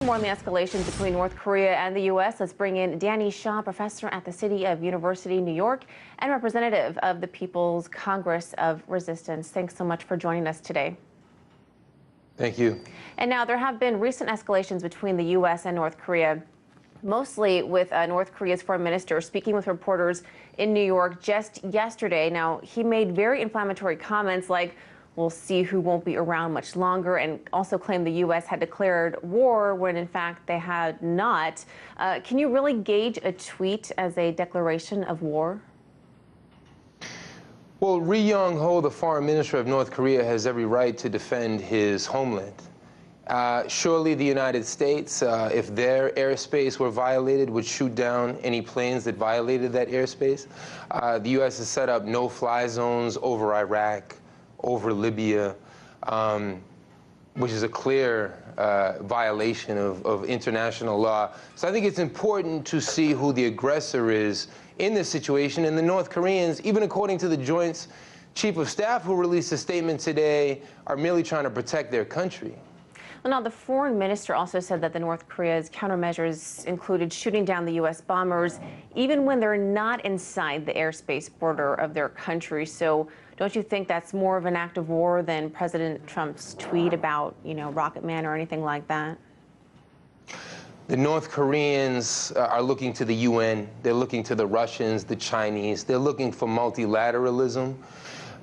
More on the escalations between North Korea and the U.S. Let's bring in Danny Shaw, professor at the City of University, New York, and representative of the People's Congress of Resistance. Thanks so much for joining us today. Thank you. And now there have been recent escalations between the U.S. and North Korea, mostly with North Korea's foreign minister speaking with reporters in New York just yesterday. Now, he made very inflammatory comments like, "We'll see who won't be around much longer," and also claimed the U.S. had declared war when, in fact, they had not. Can you really gauge a tweet as a declaration of war? Well, Ri Yong-ho, the foreign minister of North Korea, has every right to defend his homeland. Surely the United States, if their airspace were violated, would shoot down any planes that violated that airspace. The U.S. has set up no-fly zones over Iraq, over Libya, which is a clear violation of international law. So I think it's important to see who the aggressor is in this situation. And the North Koreans, even according to the Joint Chief of Staff who released a statement today, are merely trying to protect their country. Well, now, the foreign minister also said that the North Korea's countermeasures included shooting down the U.S. bombers, even when they're not inside the airspace border of their country. So don't you think that's more of an act of war than President Trump's tweet about, Rocket Man or anything like that? The North Koreans are looking to the UN. They're looking to the Russians, the Chinese. They're looking for multilateralism.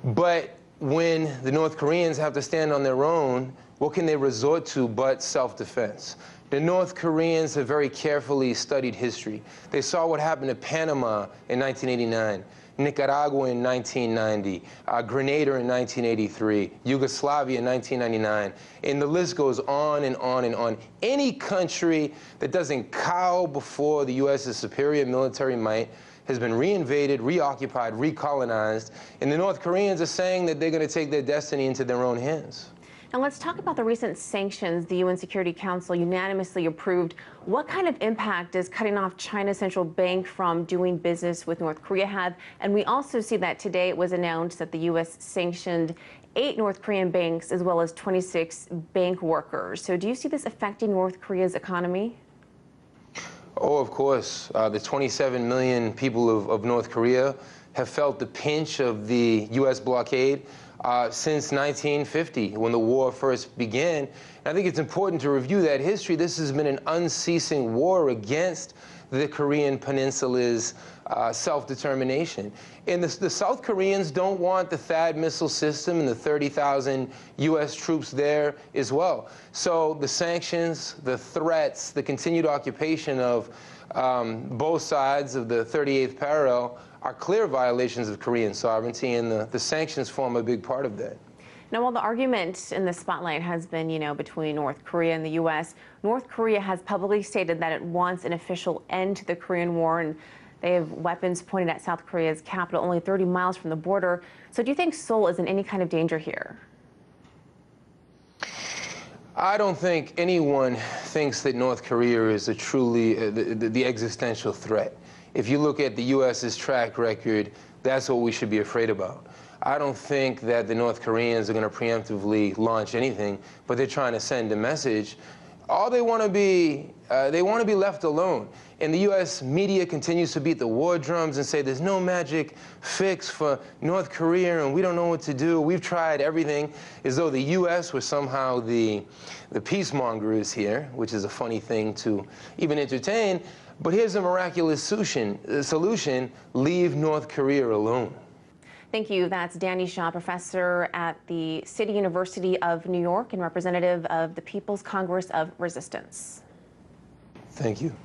But when the North Koreans have to stand on their own, what can they resort to but self-defense? The North Koreans have very carefully studied history. They saw what happened to Panama in 1989, Nicaragua in 1990, Grenada in 1983, Yugoslavia in 1999, and the list goes on and on and on. Any country that doesn't cow before the U.S.'s superior military might has been reinvaded, reoccupied, recolonized, and the North Koreans are saying that they're going to take their destiny into their own hands. Now let's talk about the recent sanctions the UN Security Council unanimously approved. What kind of impact does cutting off China's central bank from doing business with North Korea have? And we also see that today it was announced that the U.S. sanctioned 8 North Korean banks as well as 26 bank workers. So do you see this affecting North Korea's economy? Oh, of course. The 27 million people of North Korea have felt the pinch of the U.S. blockade since 1950, when the war first began. And I think it's important to review that history. This has been an unceasing war against the Korean Peninsula's self-determination. And the South Koreans don't want the THAAD missile system and the 30,000 U.S. troops there as well. So the sanctions, the threats, the continued occupation of both sides of the 38th parallel are clear violations of Korean sovereignty, and the sanctions form a big part of that. Now, while the argument in the spotlight has been, between North Korea and the U.S., North Korea has publicly stated that it wants an official end to the Korean War, and they have weapons pointed at South Korea's capital, only 30 miles from the border. So do you think Seoul is in any kind of danger here? I don't think anyone thinks that North Korea is a truly the existential threat. If you look at the U.S.'s track record, that's what we should be afraid about. I don't think that the North Koreans are going to preemptively launch anything, but they're trying to send a message. All they want to be left alone. And the U.S. media continues to beat the war drums and say there's no magic fix for North Korea and we don't know what to do. We've tried everything, as though the U.S. were somehow the peacemongers here, which is a funny thing to even entertain. But here's a miraculous solution: leave North Korea alone. Thank you. That's Danny Shaw, professor at the City University of New York and representative of the People's Congress of Resistance. Thank you.